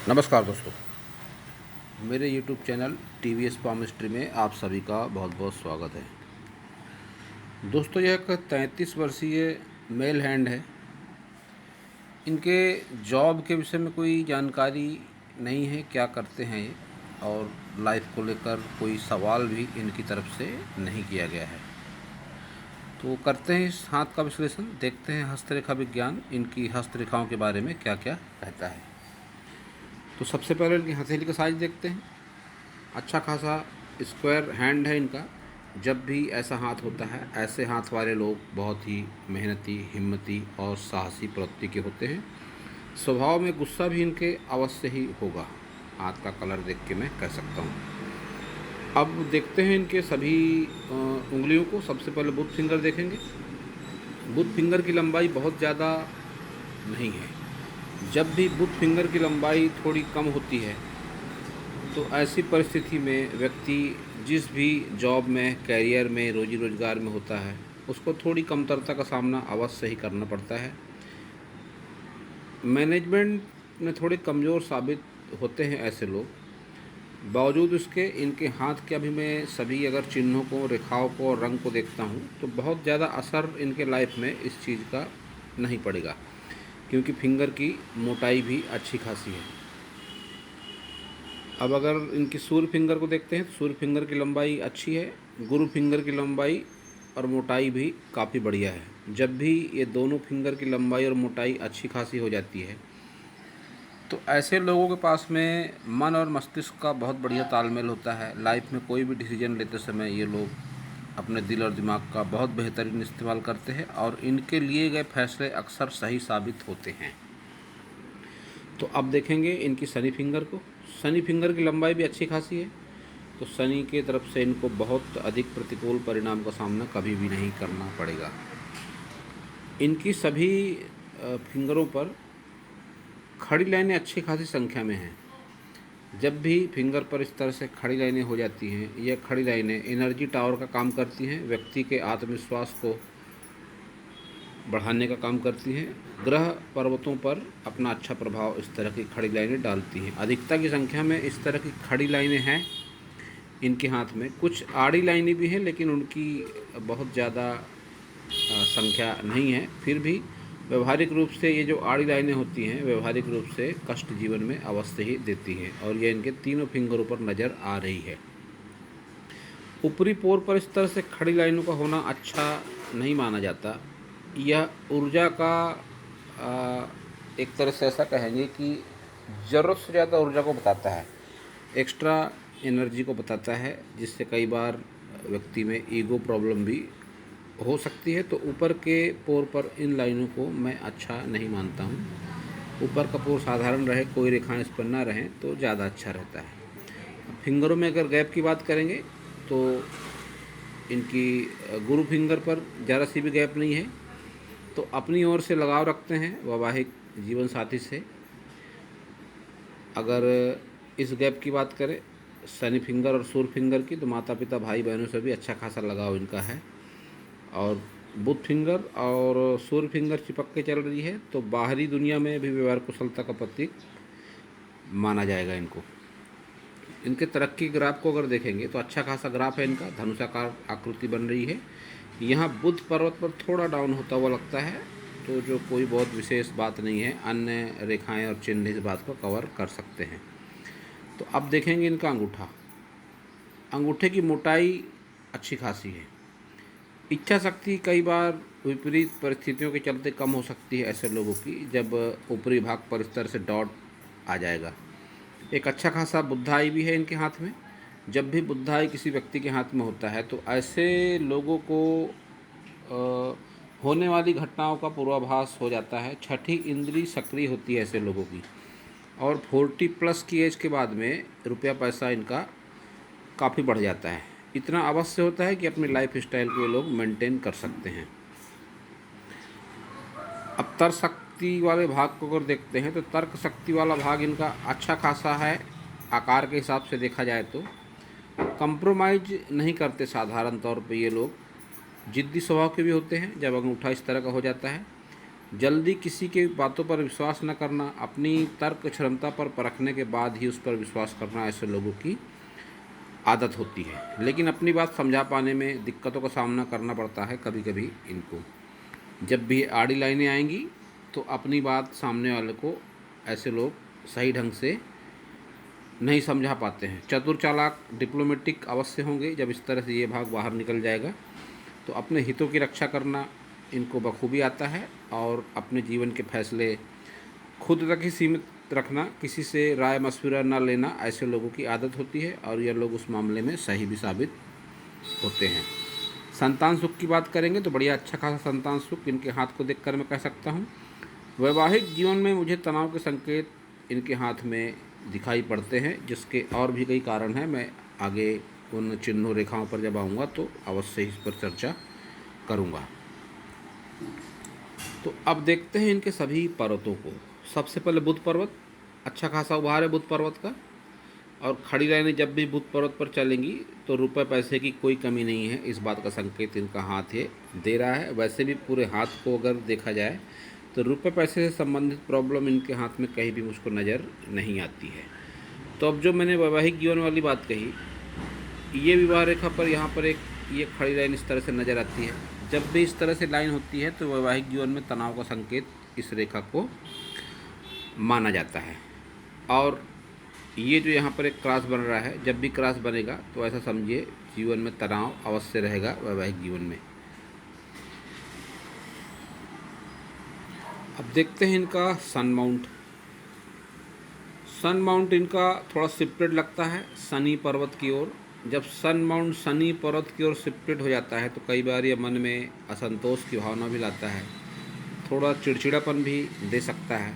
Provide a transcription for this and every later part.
नमस्कार दोस्तों, मेरे YouTube चैनल TVS पामिस्ट्री में आप सभी का बहुत बहुत स्वागत है। दोस्तों, यह एक 33 वर्षीय मेल हैंड है। इनके जॉब के विषय में कोई जानकारी नहीं है, क्या करते हैं ये, और लाइफ को लेकर कोई सवाल भी इनकी तरफ से नहीं किया गया है। तो करते हैं इस हाथ का विश्लेषण, देखते हैं हस्तरेखा विज्ञान इनकी हस्तरेखाओं के बारे में क्या क्या कहता है। तो सबसे पहले इनकी हथेली का साइज देखते हैं। अच्छा खासा स्क्वायर हैंड है इनका। जब भी ऐसा हाथ होता है, ऐसे हाथ वाले लोग बहुत ही मेहनती, हिम्मती और साहसी प्रवृत्ति के होते हैं। स्वभाव में गुस्सा भी इनके अवश्य ही होगा, हाथ का कलर देख के मैं कह सकता हूँ। अब देखते हैं इनके सभी उंगलियों को। सबसे पहले बुध फिंगर देखेंगे। बुध फिंगर की लंबाई बहुत ज़्यादा नहीं है। जब भी बुध फिंगर की लंबाई थोड़ी कम होती है तो ऐसी परिस्थिति में व्यक्ति जिस भी जॉब में, कैरियर में, रोजी रोजगार में होता है, उसको थोड़ी कमतरता का सामना अवश्य ही करना पड़ता है। मैनेजमेंट में थोड़े कमज़ोर साबित होते हैं ऐसे लोग। बावजूद इसके इनके हाथ के अभी मैं सभी अगर चिन्हों को, रेखाओं को और रंग को देखता हूँ तो बहुत ज़्यादा असर इनके लाइफ में इस चीज़ का नहीं पड़ेगा, क्योंकि फिंगर की मोटाई भी अच्छी खासी है। अब अगर इनकी सूर्य फिंगर को देखते हैं तो सूर्य फिंगर की लंबाई अच्छी है। गुरु फिंगर की लंबाई और मोटाई भी काफ़ी बढ़िया है। जब भी ये दोनों फिंगर की लंबाई और मोटाई अच्छी खासी हो जाती है तो ऐसे लोगों के पास में मन और मस्तिष्क का बहुत बढ़िया तालमेल होता है। लाइफ में कोई भी डिसीजन लेते समय ये लोग अपने दिल और दिमाग का बहुत बेहतरीन इस्तेमाल करते हैं और इनके लिए गए फैसले अक्सर सही साबित होते हैं। तो अब देखेंगे इनकी शनि फिंगर को। शनि फिंगर की लंबाई भी अच्छी खासी है, तो शनि की तरफ से इनको बहुत अधिक प्रतिकूल परिणाम का सामना कभी भी नहीं करना पड़ेगा। इनकी सभी फिंगरों पर खड़ी लाइनें अच्छी खासी संख्या में हैं। जब भी फिंगर पर इस तरह से खड़ी लाइनें हो जाती हैं, यह खड़ी लाइनें एनर्जी टावर का काम करती हैं, व्यक्ति के आत्मविश्वास को बढ़ाने का काम करती हैं। ग्रह पर्वतों पर अपना अच्छा प्रभाव इस तरह की खड़ी लाइनें डालती हैं। अधिकता की संख्या में इस तरह की खड़ी लाइनें हैं इनके हाथ में। कुछ आड़ी लाइनें भी हैं, लेकिन उनकी बहुत ज़्यादा संख्या नहीं है। फिर भी व्यवहारिक रूप से ये जो आड़ी लाइनें होती हैं, व्यवहारिक रूप से कष्ट जीवन में अवश्य ही देती हैं, और ये इनके तीनों फिंगरों पर नज़र आ रही है। ऊपरी पोर पर इस तरह से खड़ी लाइनों का होना अच्छा नहीं माना जाता। यह ऊर्जा का एक तरह से ऐसा कहेंगे कि ज़रूरत से ज़्यादा ऊर्जा को बताता है, एक्स्ट्रा एनर्जी को बताता है, जिससे कई बार व्यक्ति में ईगो प्रॉब्लम भी हो सकती है। तो ऊपर के पोर पर इन लाइनों को मैं अच्छा नहीं मानता हूँ। ऊपर का पोर साधारण रहे, कोई रेखाएं इस पर ना रहें तो ज़्यादा अच्छा रहता है। फिंगरों में अगर गैप की बात करेंगे तो इनकी गुरु फिंगर पर ज़रा सी भी गैप नहीं है, तो अपनी ओर से लगाव रखते हैं वैवाहिक जीवन साथी से। अगर इस गैप की बात करें शनि फिंगर और सूर्य फिंगर की, तो माता पिता, भाई बहनों से भी अच्छा खासा लगाव इनका है। और बुध फिंगर और सूर्य फिंगर चिपक के चल रही है, तो बाहरी दुनिया में भी व्यवहार कुशलता का प्रतीक माना जाएगा इनको। इनके तरक्की ग्राफ को अगर देखेंगे तो अच्छा खासा ग्राफ है इनका, धनुषाकार आकृति बन रही है। यहाँ बुध पर्वत पर थोड़ा डाउन होता हुआ लगता है, तो जो कोई बहुत विशेष बात नहीं है। अन्य रेखाएं और चिन्ह इस बात को कवर कर सकते हैं। तो अब देखेंगे इनका अंगूठा। अंगूठे की मोटाई अच्छी खासी है। इच्छा शक्ति कई बार विपरीत परिस्थितियों के चलते कम हो सकती है ऐसे लोगों की, जब ऊपरी भाग पर इस तरह से डॉट आ जाएगा। एक अच्छा खासा बुद्धाई भी है इनके हाथ में। जब भी बुद्धाई किसी व्यक्ति के हाथ में होता है तो ऐसे लोगों को होने वाली घटनाओं का पूर्वाभास हो जाता है। छठी इंद्री सक्रिय होती है ऐसे लोगों की, और 40+ की एज के बाद में रुपया पैसा इनका काफ़ी बढ़ जाता है। इतना अवश्य होता है कि अपनी लाइफ स्टाइल को ये लोग मेंटेन कर सकते हैं। अब तर्क शक्ति वाले भाग को अगर देखते हैं तो तर्क शक्ति वाला भाग इनका अच्छा खासा है। आकार के हिसाब से देखा जाए तो कंप्रोमाइज नहीं करते साधारण तौर पे ये लोग। जिद्दी स्वभाव के भी होते हैं जब अंगूठा इस तरह का हो जाता है। जल्दी किसी के बातों पर विश्वास न करना, अपनी तर्क क्षमता पर परखने के बाद ही उस पर विश्वास करना ऐसे लोगों की आदत होती है। लेकिन अपनी बात समझा पाने में दिक्कतों का सामना करना पड़ता है कभी कभी इनको। जब भी आड़ी लाइनें आएंगी तो अपनी बात सामने वाले को ऐसे लोग सही ढंग से नहीं समझा पाते हैं। चतुर चालाक डिप्लोमेटिक अवश्य होंगे। जब इस तरह से ये भाग बाहर निकल जाएगा तो अपने हितों की रक्षा करना इनको बखूबी आता है और अपने जीवन के फैसले खुद तक ही सीमित रखना, किसी से राय मशविरा न लेना ऐसे लोगों की आदत होती है और यह लोग उस मामले में सही भी साबित होते हैं। संतान सुख की बात करेंगे तो बढ़िया अच्छा खासा संतान सुख इनके हाथ को देखकर मैं कह सकता हूँ। वैवाहिक जीवन में मुझे तनाव के संकेत इनके हाथ में दिखाई पड़ते हैं, जिसके और भी कई कारण हैं। मैं आगे उन चिन्हों रेखाओं पर जब आऊँगा तो अवश्य इस पर चर्चा करूँगा। तो अब देखते हैं इनके सभी पर्वतों को। सबसे पहले बुध पर्वत, अच्छा खासा उभार है बुध पर्वत का, और खड़ी लाइनें जब भी बुध पर्वत पर चलेंगी तो रुपए पैसे की कोई कमी नहीं है, इस बात का संकेत इनका हाथ ये दे रहा है। वैसे भी पूरे हाथ को अगर देखा जाए तो रुपए पैसे से संबंधित प्रॉब्लम इनके हाथ में कहीं भी मुझको नज़र नहीं आती है। तो अब जो मैंने वैवाहिक जीवन वाली बात कही, ये विवाह रेखा पर यहाँ पर एक ये खड़ी लाइन इस तरह से नज़र आती है। जब भी इस तरह से लाइन होती है तो वैवाहिक जीवन में तनाव का संकेत इस रेखा को माना जाता है। और ये जो यहाँ पर एक क्रॉस बन रहा है, जब भी क्रॉस बनेगा तो ऐसा समझिए जीवन में तनाव अवश्य रहेगा वैवाहिक जीवन में। अब देखते हैं इनका सन माउंट। सन माउंट इनका थोड़ा शिफ्टेड लगता है शनि पर्वत की ओर। जब सन माउंट शनि पर्वत की ओर शिफ्टेड हो जाता है तो कई बार ये मन में असंतोष की भावना भी लाता है, थोड़ा चिड़चिड़ापन भी दे सकता है,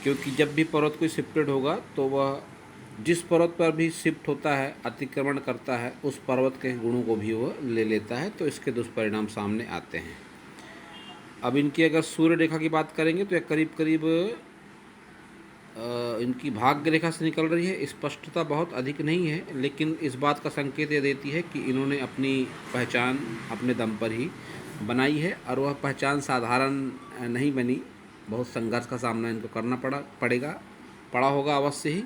क्योंकि जब भी पर्वत कोई शिफ्टेड होगा तो वह जिस पर्वत पर भी शिफ्ट होता है, अतिक्रमण करता है, उस पर्वत के गुणों को भी वह ले लेता है, तो इसके दुष्परिणाम सामने आते हैं। अब इनकी अगर सूर्य रेखा की बात करेंगे तो यह करीब करीब इनकी भाग्य रेखा से निकल रही है। स्पष्टता बहुत अधिक नहीं है, लेकिन इस बात का संकेत ये देती है कि इन्होंने अपनी पहचान अपने दम पर ही बनाई है और वह पहचान साधारण नहीं बनी। बहुत संघर्ष का सामना इनको करना पड़ा होगा अवश्य ही,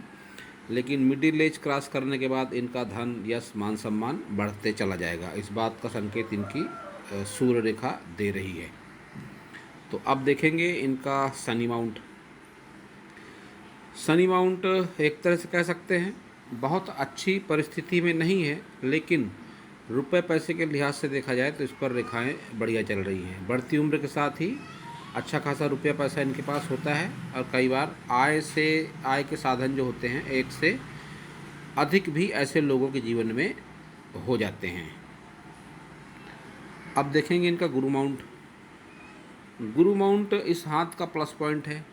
लेकिन मिडिल एज क्रॉस करने के बाद इनका धन यश मान सम्मान बढ़ते चला जाएगा। इस बात का संकेत इनकी सूर्य रेखा दे रही है। तो अब देखेंगे इनका शनि माउंट। शनि माउंट एक तरह से कह सकते हैं बहुत अच्छी परिस्थिति में नहीं है, लेकिन रुपए पैसे के लिहाज से देखा जाए तो इस पर रेखाएं बढ़िया चल रही हैं। बढ़ती उम्र के साथ ही अच्छा खासा रुपया पैसा इनके पास होता है और कई बार आय के साधन जो होते हैं एक से अधिक भी ऐसे लोगों के जीवन में हो जाते हैं। अब देखेंगे इनका गुरु माउंट। गुरु माउंट इस हाथ का प्लस पॉइंट है।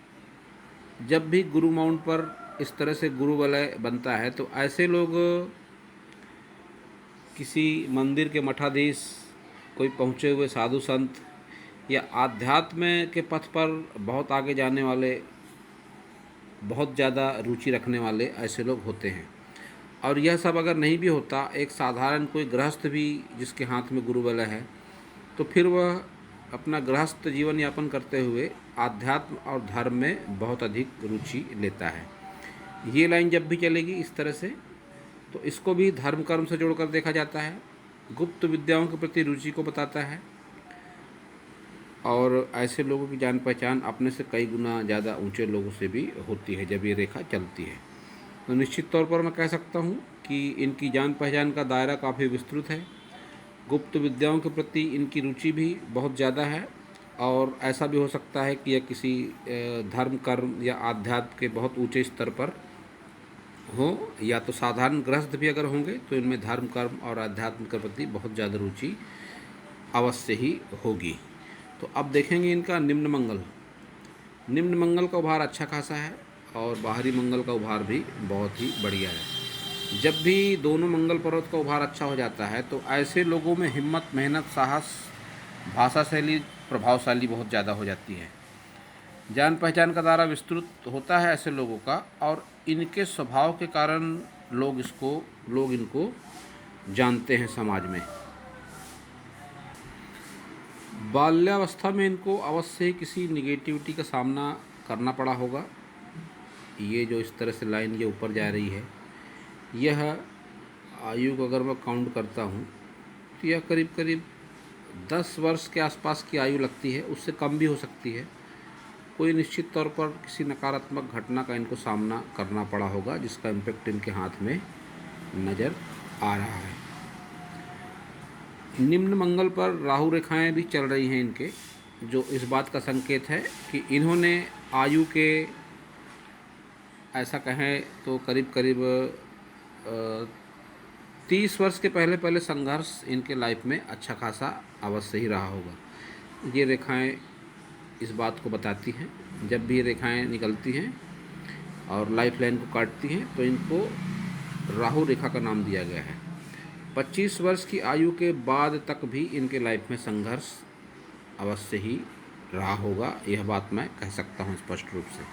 जब भी गुरु माउंट पर इस तरह से गुरु वलय बनता है तो ऐसे लोग किसी मंदिर के मठाधीश, कोई पहुँचे हुए साधु संत या आध्यात्म के पथ पर बहुत आगे जाने वाले, बहुत ज़्यादा रुचि रखने वाले ऐसे लोग होते हैं। और यह सब अगर नहीं भी होता, एक साधारण कोई गृहस्थ भी जिसके हाथ में गुरु वलय है तो फिर वह अपना गृहस्थ जीवन यापन करते हुए आध्यात्म और धर्म में बहुत अधिक रुचि लेता है। ये लाइन जब भी चलेगी इस तरह से तो इसको भी धर्म कर्म से जोड़कर देखा जाता है। गुप्त विद्याओं के प्रति रुचि को बताता है और ऐसे लोगों की जान पहचान अपने से कई गुना ज़्यादा ऊंचे लोगों से भी होती है जब ये रेखा चलती है। तो निश्चित तौर पर मैं कह सकता हूँ कि इनकी जान पहचान का दायरा काफ़ी विस्तृत है। गुप्त विद्याओं के प्रति इनकी रुचि भी बहुत ज़्यादा है और ऐसा भी हो सकता है कि यह किसी धर्म कर्म या आध्यात्म के बहुत ऊंचे स्तर पर हो, या तो साधारण गृहस्थ भी अगर होंगे तो इनमें धर्म कर्म और आध्यात्म के प्रति बहुत ज़्यादा रुचि अवश्य ही होगी। तो अब देखेंगे इनका निम्न मंगल। निम्न मंगल का उभार अच्छा खासा है और बाहरी मंगल का उभार भी बहुत ही बढ़िया है। जब भी दोनों मंगल पर्वत का उभार अच्छा हो जाता है तो ऐसे लोगों में हिम्मत, मेहनत, साहस, भाषा शैली प्रभावशाली बहुत ज़्यादा हो जाती है। जान पहचान का दायरा विस्तृत होता है ऐसे लोगों का और इनके स्वभाव के कारण लोग इनको जानते हैं समाज में। बाल्यावस्था में इनको अवश्य ही किसी निगेटिविटी का सामना करना पड़ा होगा। ये जो इस तरह से लाइन ये ऊपर जा रही है, यह आयु को अगर मैं काउंट करता हूँ तो यह करीब करीब 10 वर्ष के आसपास की आयु लगती है, उससे कम भी हो सकती है। कोई निश्चित तौर पर किसी नकारात्मक घटना का इनको सामना करना पड़ा होगा, जिसका इम्पैक्ट इनके हाथ में नज़र आ रहा है। निम्न मंगल पर राहु रेखाएं भी चल रही हैं इनके, जो इस बात का संकेत है कि इन्होंने आयु के ऐसा कहें तो करीब करीब 30 वर्ष के पहले पहले संघर्ष इनके लाइफ में अच्छा खासा अवश्य ही रहा होगा। ये रेखाएं इस बात को बताती हैं। जब भी ये रेखाएं निकलती हैं और लाइफ लाइन को काटती हैं तो इनको राहु रेखा का नाम दिया गया है। 25 वर्ष की आयु के बाद तक भी इनके लाइफ में संघर्ष अवश्य ही रहा होगा, यह बात मैं कह सकता हूँ स्पष्ट रूप से।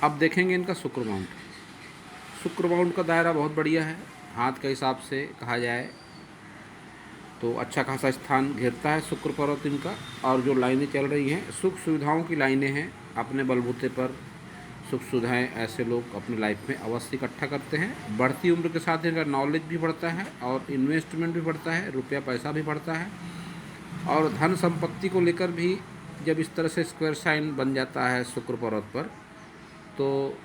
अब देखेंगे इनका शुक्र माउंट। शुक्र माउंट का दायरा बहुत बढ़िया है। हाथ के हिसाब से कहा जाए तो अच्छा खासा स्थान घेरता है शुक्र पर्वत इनका। और जो लाइनें चल रही हैं सुख सुविधाओं की लाइनें हैं। अपने बलबूते पर सुख सुविधाएँ ऐसे लोग अपनी लाइफ में अवश्य इकट्ठा करते हैं। बढ़ती उम्र के साथ इनका नॉलेज भी बढ़ता है और इन्वेस्टमेंट भी बढ़ता है, रुपया पैसा भी बढ़ता है। और धन संपत्ति को लेकर भी जब इस तरह से स्क्वायर साइन बन जाता है शुक्र पर्वत पर, तो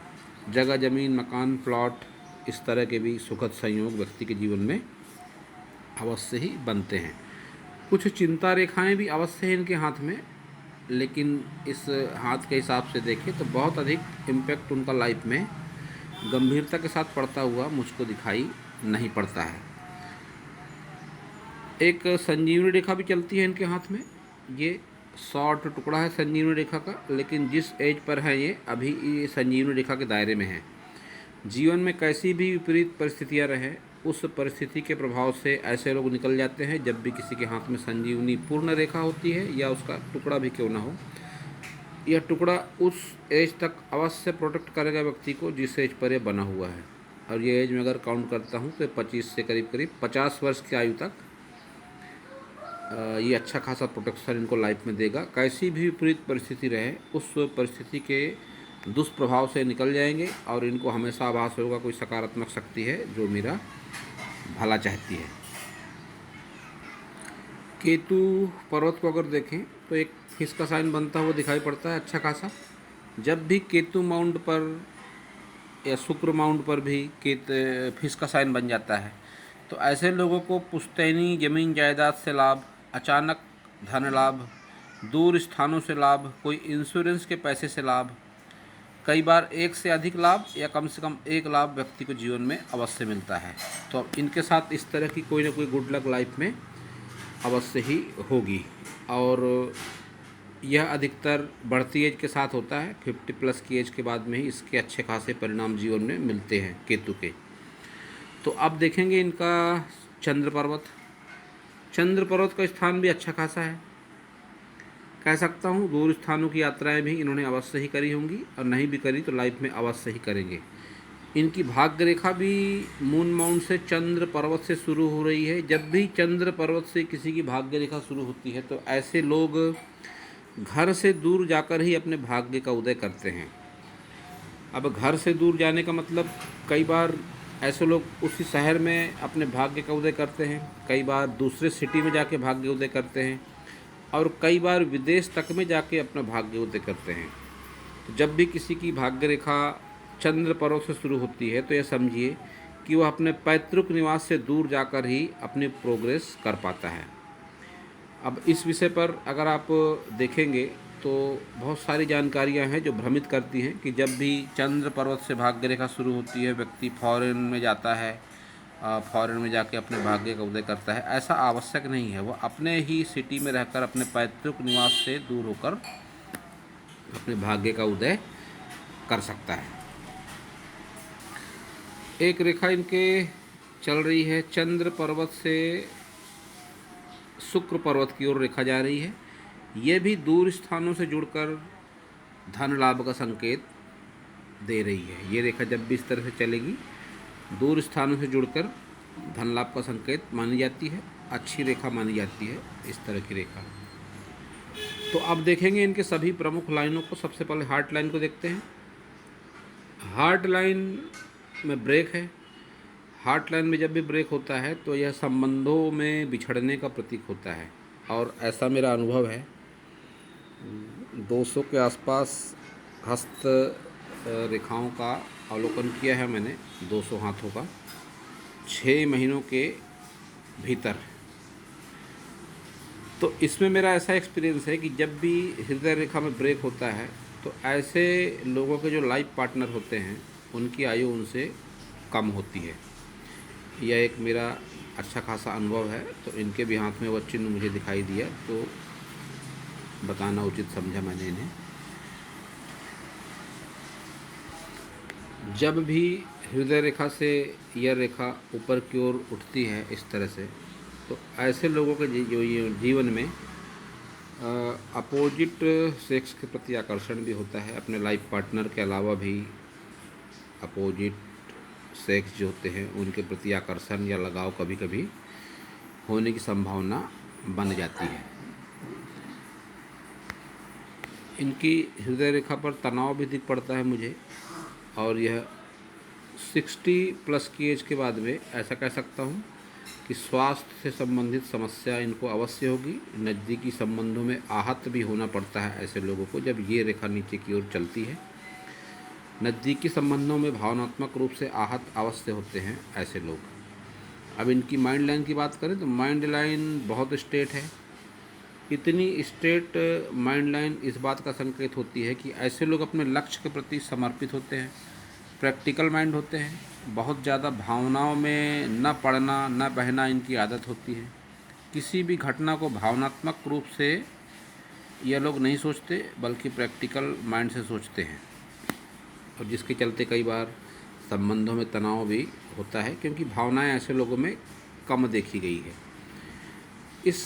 जगह ज़मीन मकान प्लॉट इस तरह के भी सुखद संयोग व्यक्ति के जीवन में अवश्य ही बनते हैं। कुछ चिंता रेखाएं भी अवश्य है इनके हाथ में, लेकिन इस हाथ के हिसाब से देखें तो बहुत अधिक इम्पैक्ट उनका लाइफ में गंभीरता के साथ पड़ता हुआ मुझको दिखाई नहीं पड़ता है। एक संजीवनी रेखा भी चलती है इनके हाथ में। ये शॉर्ट टुकड़ा है संजीवनी रेखा का, लेकिन जिस एज पर है ये अभी ये संजीवनी रेखा के दायरे में है। जीवन में कैसी भी विपरीत परिस्थितियां रहे, उस परिस्थिति के प्रभाव से ऐसे लोग निकल जाते हैं जब भी किसी के हाथ में संजीवनी पूर्ण रेखा होती है या उसका टुकड़ा भी क्यों ना हो। यह टुकड़ा उस एज तक अवश्य प्रोटेक्ट करेगा व्यक्ति को जिस एज पर यह बना हुआ है। और ये एज में अगर काउंट करता हूँ तो 25 से करीब करीब 50 वर्ष की आयु तक ये अच्छा खासा प्रोटेक्शन इनको लाइफ में देगा। कैसी भी विपरीत परिस्थिति रहे, उस परिस्थिति के दुष्प्रभाव से निकल जाएंगे और इनको हमेशा आभास होगा कोई सकारात्मक शक्ति है जो मेरा भला चाहती है। केतु पर्वत को अगर देखें तो एक फिश का साइन बनता हुआ दिखाई पड़ता है अच्छा खासा। जब भी केतु माउंट पर या शुक्र माउंट पर भी फिश का साइन बन जाता है तो ऐसे लोगों को पुश्तैनी ज़मीन जायदाद से लाभ, अचानक धन लाभ, दूर स्थानों से लाभ, कोई इंश्योरेंस के पैसे से लाभ, कई बार एक से अधिक लाभ या कम से कम एक लाभ व्यक्ति को जीवन में अवश्य मिलता है। तो इनके साथ इस तरह की कोई ना कोई गुड लक लाइफ में अवश्य ही होगी। और यह अधिकतर बढ़ती एज के साथ होता है। 50+ की एज के बाद में ही इसके अच्छे खासे परिणाम जीवन में मिलते हैं केतु के। तो अब देखेंगे इनका चंद्र पर्वत। चंद्र पर्वत का स्थान भी अच्छा खासा है, कह सकता हूँ। दूर स्थानों की यात्राएं भी इन्होंने अवश्य ही करी होंगी और नहीं भी करी तो लाइफ में अवश्य ही करेंगे। इनकी भाग्य रेखा भी मून माउंट से चंद्र पर्वत से शुरू हो रही है। जब भी चंद्र पर्वत से किसी की भाग्य रेखा शुरू होती है तो ऐसे लोग घर से दूर जाकर ही अपने भाग्य का उदय करते हैं। अब घर से दूर जाने का मतलब कई बार ऐसे लोग उसी शहर में अपने भाग्य का उदय करते हैं, कई बार दूसरे सिटी में जाके भाग्य उदय करते हैं और कई बार विदेश तक में जाके अपना भाग्य उदय करते हैं। तो जब भी किसी की भाग्य रेखा चंद्र पर्वत से शुरू होती है तो यह समझिए कि वह अपने पैतृक निवास से दूर जाकर ही अपनी प्रोग्रेस कर पाता है। अब इस विषय पर अगर आप देखेंगे तो बहुत सारी जानकारियां हैं जो भ्रमित करती हैं कि जब भी चंद्र पर्वत से भाग्य रेखा शुरू होती है व्यक्ति फॉरेन में जाता है, फॉरेन में जाके अपने भाग्य का उदय करता है। ऐसा आवश्यक नहीं है। वह अपने ही सिटी में रहकर अपने पैतृक निवास से दूर होकर अपने भाग्य का उदय कर सकता है। एक रेखा इनके चल रही है चंद्र पर्वत से शुक्र पर्वत की ओर रेखा जा रही है। ये भी दूर स्थानों से जुड़कर धन लाभ का संकेत दे रही है। ये रेखा जब भी इस तरह से चलेगी दूर स्थानों से जुड़कर धन लाभ का संकेत मानी जाती है, अच्छी रेखा मानी जाती है इस तरह की रेखा। तो अब देखेंगे इनके सभी प्रमुख लाइनों को। सबसे पहले हार्ट लाइन को देखते हैं। हार्ट लाइन में ब्रेक है। हार्ट लाइन में जब भी ब्रेक होता है तो यह संबंधों में बिछड़ने का प्रतीक होता है, और ऐसा मेरा अनुभव है। 200 के आसपास हस्त रेखाओं का अवलोकन किया है मैंने, 200 हाथों का 6 महीनों के भीतर। तो इसमें मेरा ऐसा एक्सपीरियंस है कि जब भी हृदय रेखा में ब्रेक होता है तो ऐसे लोगों के जो लाइफ पार्टनर होते हैं उनकी आयु उनसे कम होती है। यह एक मेरा अच्छा खासा अनुभव है। तो इनके भी हाथ में वो चिन्ह मुझे दिखाई दिया तो बताना उचित समझा मैंने इन्हें। जब भी हृदय रेखा से यह रेखा ऊपर की ओर उठती है इस तरह से, तो ऐसे लोगों के जो जीवन में अपोजिट सेक्स के प्रति आकर्षण भी होता है। अपने लाइफ पार्टनर के अलावा भी अपोजिट सेक्स जो होते हैं उनके प्रति आकर्षण या लगाव कभी कभी होने की संभावना बन जाती है। इनकी हृदय रेखा पर तनाव भी दिख पड़ता है मुझे, और यह 60 प्लस की एज के बाद में ऐसा कह सकता हूँ कि स्वास्थ्य से संबंधित समस्या इनको अवश्य होगी। नज़दीकी संबंधों में आहत भी होना पड़ता है ऐसे लोगों को जब ये रेखा नीचे की ओर चलती है। नज़दीकी संबंधों में भावनात्मक रूप से आहत अवश्य होते हैं ऐसे लोग। अब इनकी माइंड लाइन की बात करें तो माइंड लाइन बहुत स्ट्रेट है। इतनी स्ट्रेट माइंड लाइन इस बात का संकेत होती है कि ऐसे लोग अपने लक्ष्य के प्रति समर्पित होते हैं, प्रैक्टिकल माइंड होते हैं। बहुत ज़्यादा भावनाओं में न पड़ना न बहना इनकी आदत होती है। किसी भी घटना को भावनात्मक रूप से ये लोग नहीं सोचते बल्कि प्रैक्टिकल माइंड से सोचते हैं, और जिसके चलते कई बार संबंधों में तनाव भी होता है क्योंकि भावनाएं ऐसे लोगों में कम देखी गई है। इस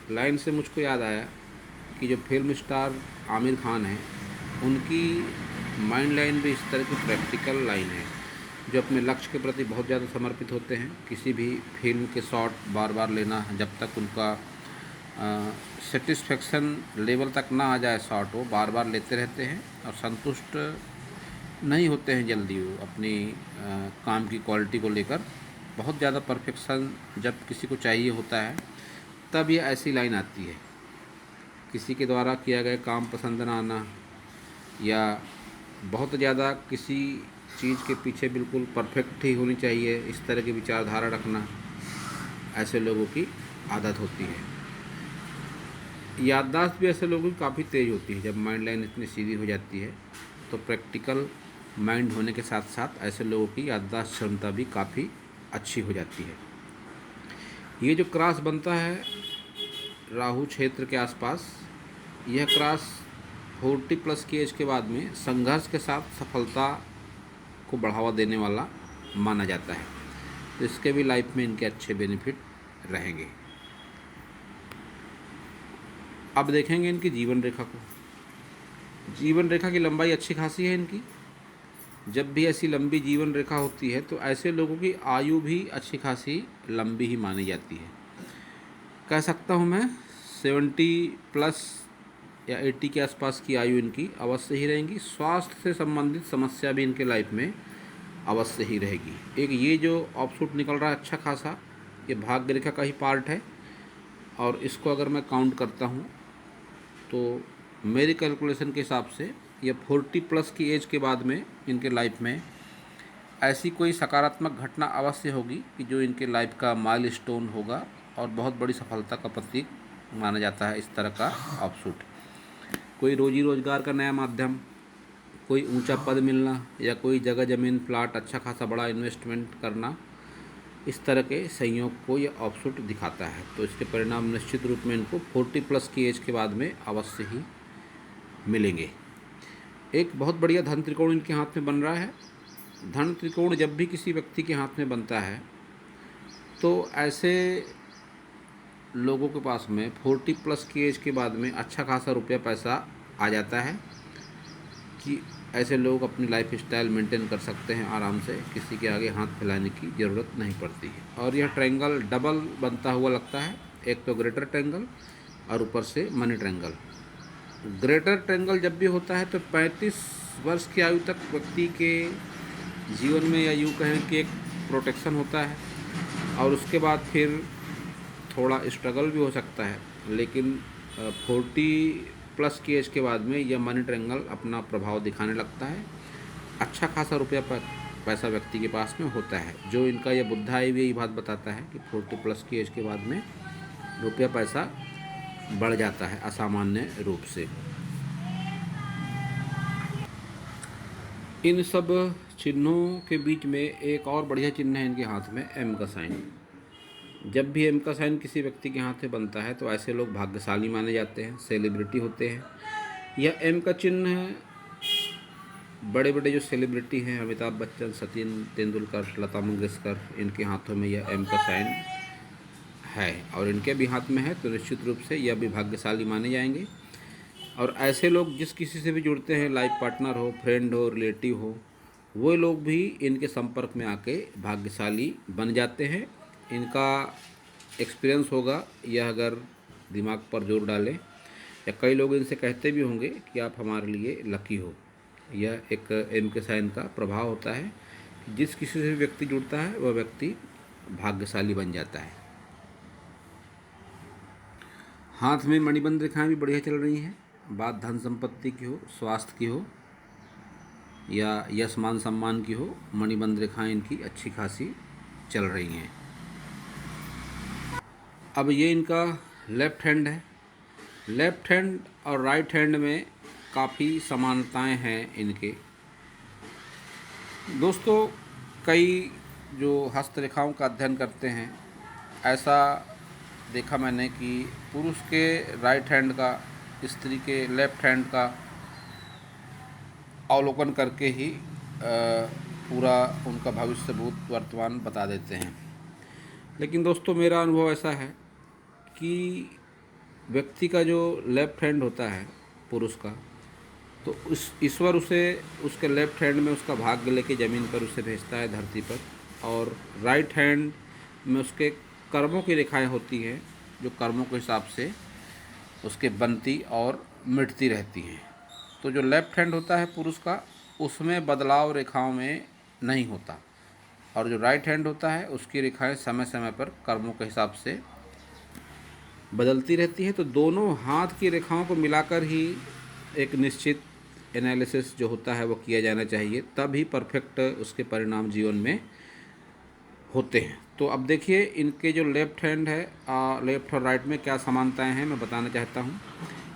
लाइन से मुझको याद आया कि जो फिल्म स्टार आमिर खान हैं उनकी माइंड लाइन भी इस तरह की प्रैक्टिकल लाइन है, जो अपने लक्ष्य के प्रति बहुत ज़्यादा समर्पित होते हैं। किसी भी फिल्म के शॉट बार बार लेना, जब तक उनका सेटिस्फेक्शन लेवल तक ना आ जाए शॉट, वो बार बार लेते रहते हैं और संतुष्ट नहीं होते हैं जल्दी। वो अपनी काम की क्वालिटी को लेकर बहुत ज़्यादा परफेक्शन जब किसी को चाहिए होता है तब ये ऐसी लाइन आती है। किसी के द्वारा किया गया काम पसंद ना आना, या बहुत ज़्यादा किसी चीज़ के पीछे बिल्कुल परफेक्ट ही होनी चाहिए, इस तरह की विचारधारा रखना ऐसे लोगों की आदत होती है। याददाश्त भी ऐसे लोगों की काफ़ी तेज़ होती है। जब माइंड लाइन इतनी सीधी हो जाती है तो प्रैक्टिकल माइंड होने के साथ साथ ऐसे लोगों की याददाश्त क्षमता भी काफ़ी अच्छी हो जाती है। ये जो क्रॉस बनता है राहु क्षेत्र के आसपास, यह क्रॉस 40 प्लस की एज के बाद में संघर्ष के साथ सफलता को बढ़ावा देने वाला माना जाता है। तो इसके भी लाइफ में इनके अच्छे बेनिफिट रहेंगे। अब देखेंगे इनकी जीवन रेखा को। जीवन रेखा की लंबाई अच्छी खासी है इनकी। जब भी ऐसी लंबी जीवन रेखा होती है तो ऐसे लोगों की आयु भी अच्छी खासी लंबी ही मानी जाती है। कह सकता हूँ मैं 70 प्लस या 80 के आसपास की आयु इनकी अवश्य ही रहेंगी। स्वास्थ्य से संबंधित समस्या भी इनके लाइफ में अवश्य ही रहेगी। एक ये जो ऑफशूट निकल रहा है अच्छा खासा, ये भाग्य रेखा का ही पार्ट है, और इसको अगर मैं काउंट करता हूँ तो मेरी कैलकुलेशन के हिसाब से ये 40 प्लस की एज के बाद में इनके लाइफ में ऐसी कोई सकारात्मक घटना अवश्य होगी कि जो इनके लाइफ का माइलस्टोन होगा और बहुत बड़ी सफलता का प्रतीक माना जाता है इस तरह का ऑफशूट। कोई रोजी रोजगार का नया माध्यम, कोई ऊंचा पद मिलना, या कोई जगह ज़मीन प्लाट अच्छा खासा बड़ा इन्वेस्टमेंट करना, इस तरह के संयोग को यह ऑफशूट दिखाता है। तो इसके परिणाम निश्चित रूप में इनको 40 प्लस की एज के बाद में अवश्य ही मिलेंगे। एक बहुत बढ़िया धन त्रिकोण इनके हाथ में बन रहा है। धन त्रिकोण जब भी किसी व्यक्ति के हाथ में बनता है तो ऐसे लोगों के पास में 40 प्लस की एज के बाद में अच्छा खासा रुपया पैसा आ जाता है कि ऐसे लोग अपनी लाइफ स्टाइल मेंटेन कर सकते हैं आराम से, किसी के आगे हाथ फैलाने की ज़रूरत नहीं पड़ती है। और यह ट्रायंगल डबल बनता हुआ लगता है, एक तो ग्रेटर ट्रायंगल और ऊपर से मनी ट्रायंगल। ग्रेटर ट्रायंगल जब भी होता है तो 35 वर्ष की आयु तक व्यक्ति के जीवन में, या यूँ कहें कि एक प्रोटेक्शन होता है, और उसके बाद फिर थोड़ा स्ट्रगल भी हो सकता है। लेकिन 40+ की एज के बाद में यह मनी ट्रायंगल अपना प्रभाव दिखाने लगता है। अच्छा खासा रुपया पैसा व्यक्ति के पास में होता है। जो इनका यह बुद्धा भी यही बात बताता है कि 40+ की एज के बाद में रुपया पैसा बढ़ जाता है असामान्य रूप से। इन सब चिन्हों के बीच में एक और बढ़िया चिन्ह है इनके हाथ में, एम का साइन। जब भी एम का साइन किसी व्यक्ति के हाथ में बनता है तो ऐसे लोग भाग्यशाली माने जाते हैं, सेलिब्रिटी होते हैं। यह एम का चिन्ह बड़े बड़े जो सेलिब्रिटी हैं, अमिताभ बच्चन, सचिन तेंदुलकर, लता मंगेशकर, इनके हाथों में यह एम का साइन है, और इनके भी हाथ में है, तो निश्चित रूप से यह भी भाग्यशाली माने जाएंगे। और ऐसे लोग जिस किसी से भी जुड़ते हैं, लाइफ पार्टनर हो, फ्रेंड हो, रिलेटिव हो, वो लोग भी इनके संपर्क में आके भाग्यशाली बन जाते हैं। इनका एक्सपीरियंस होगा यह, अगर दिमाग पर जोर डालें, या कई लोग इनसे कहते भी होंगे कि आप हमारे लिए लकी हो। यह एक एम के साइन का प्रभाव होता है। जिस किसी से भी व्यक्ति जुड़ता है वह व्यक्ति भाग्यशाली बन जाता है। हाथ में मणिबंध रेखाएं भी बढ़िया चल रही हैं। बात धन संपत्ति की हो, स्वास्थ्य की हो, या यश मान सम्मान की हो, मणिबंध रेखाएं इनकी अच्छी खासी चल रही हैं। अब ये इनका लेफ्ट हैंड है। लेफ्ट हैंड और राइट हैंड में काफ़ी समानताएं हैं इनके। दोस्तों, कई जो हस्तरेखाओं का अध्ययन करते हैं, ऐसा देखा मैंने कि पुरुष के राइट हैंड का स्त्री के लेफ्ट हैंड का अवलोकन करके ही पूरा उनका भविष्य, भूत, वर्तमान बता देते हैं। लेकिन दोस्तों, मेरा अनुभव ऐसा है कि व्यक्ति का जो लेफ्ट हैंड होता है पुरुष का, तो उस ईश्वर उसे उसके लेफ्ट हैंड में उसका भाग्य लेके ज़मीन पर उसे भेजता है, धरती पर, और राइट हैंड में उसके कर्मों की रेखाएं होती हैं, जो कर्मों के हिसाब से उसके बनती और मिटती रहती हैं। तो जो लेफ्ट हैंड होता है पुरुष का, उसमें बदलाव रेखाओं में नहीं होता, और जो राइट हैंड होता है उसकी रेखाएं समय समय पर कर्मों के हिसाब से बदलती रहती है। तो दोनों हाथ की रेखाओं को मिलाकर ही एक निश्चित एनालिसिस जो होता है वो किया जाना चाहिए, तब ही परफेक्ट उसके परिणाम जीवन में होते हैं। तो अब देखिए, इनके जो लेफ्ट हैंड है, लेफ्ट और राइट में क्या समानताएं हैं मैं बताना चाहता हूँ।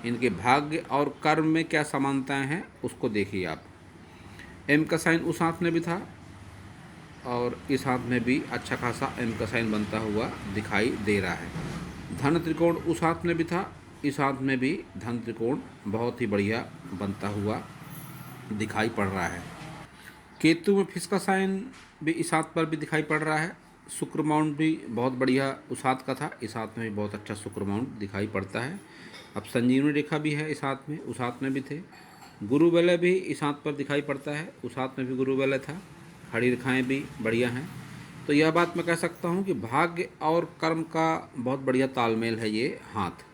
इनके भाग्य और कर्म में क्या समानताएं हैं उसको देखिए आप। एम का साइन उस हाथ में भी था और इस हाथ में भी अच्छा खासा एम का साइन बनता हुआ दिखाई दे रहा है। धन त्रिकोण उस हाथ में भी था, इस हाथ में भी धन त्रिकोण बहुत ही बढ़िया बनता हुआ दिखाई पड़ रहा है। केतु में फिश का साइन भी इस हाथ पर भी दिखाई पड़ रहा है। शुक्र माउंट भी बहुत बढ़िया उस हाथ का था, इस हाथ में भी बहुत अच्छा शुक्र माउंट दिखाई पड़ता है। अब संजीवनी रेखा भी है इस हाथ में, उस हाथ में भी थे। गुरु वलय भी इस हाथ पर दिखाई पड़ता है, उस हाथ में भी गुरु वलय था। खड़ी रेखाएँ भी बढ़िया हैं। तो यह बात मैं कह सकता हूँ कि भाग्य और कर्म का बहुत बढ़िया तालमेल है ये हाथ।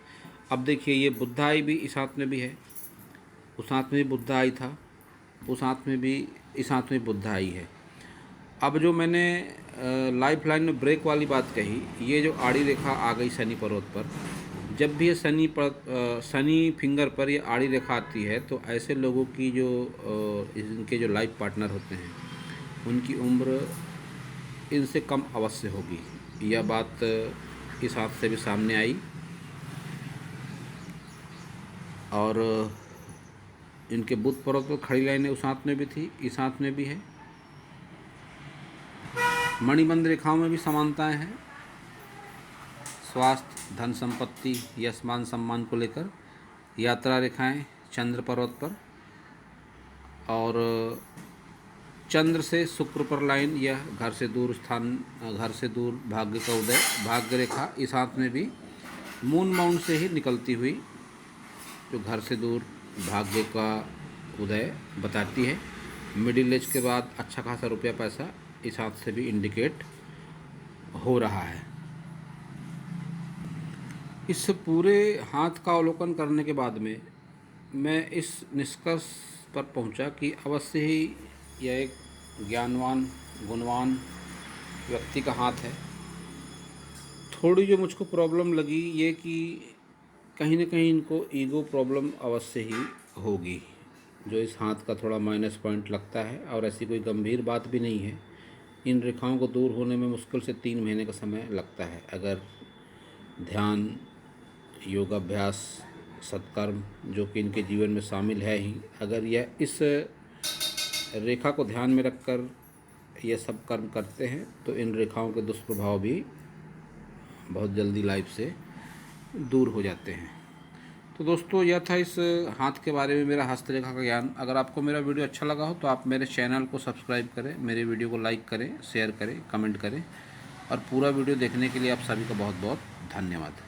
अब देखिए, ये बुद्धा आई भी इस हाथ में भी है, उस हाथ में भी बुद्धा आई था, उस हाथ में भी, इस हाथ में बुद्धा आई है। अब जो मैंने लाइफ लाइन में ब्रेक वाली बात कही, ये जो आड़ी रेखा आ गई शनि पर्वत पर, जब भी ये शनि फिंगर पर ये आड़ी रेखा आती है, तो ऐसे लोगों की जो इनके जो लाइफ पार्टनर होते हैं उनकी उम्र इनसे कम अवश्य होगी। यह बात इस हाथ से भी सामने आई, और इनके बुध पर्वत पर खड़ी लाइनें उस हाथ में भी थी, इस हाथ में भी है। मणिबंध रेखाओं में भी समानताएं हैं। स्वास्थ्य, धन संपत्ति, यश मान सम्मान को लेकर यात्रा रेखाएं चंद्र पर्वत पर, और चंद्र से शुक्र पर लाइन, यह घर से दूर स्थान, घर से दूर भाग्य का उदय, भाग्य रेखा इस हाथ में भी मून माउंट से ही निकलती हुई जो घर से दूर भाग्य का उदय बताती है। मिडिल एज के बाद अच्छा खासा रुपया पैसा इस हाथ से भी इंडिकेट हो रहा है। इस पूरे हाथ का अवलोकन करने के बाद में मैं इस निष्कर्ष पर पहुंचा कि अवश्य ही यह एक ज्ञानवान गुणवान व्यक्ति का हाथ है। थोड़ी जो मुझको प्रॉब्लम लगी ये कि कहीं ना कहीं इनको ईगो प्रॉब्लम अवश्य ही होगी, जो इस हाथ का थोड़ा माइनस पॉइंट लगता है। और ऐसी कोई गंभीर बात भी नहीं है। इन रेखाओं को दूर होने में मुश्किल से 3 महीने का समय लगता है। अगर ध्यान, योगाभ्यास, सत्कर्म जो कि इनके जीवन में शामिल है ही, अगर यह इस रेखा को ध्यान में रखकर ये सब कर्म करते हैं तो इन रेखाओं के दुष्प्रभाव भी बहुत जल्दी लाइफ से दूर हो जाते हैं। तो दोस्तों, यह था इस हाथ के बारे में मेरा हस्तरेखा का ज्ञान। अगर आपको मेरा वीडियो अच्छा लगा हो तो आप मेरे चैनल को सब्सक्राइब करें, मेरे वीडियो को लाइक करें, शेयर करें, कमेंट करें और पूरा वीडियो देखने के लिए आप सभी का बहुत बहुत धन्यवाद।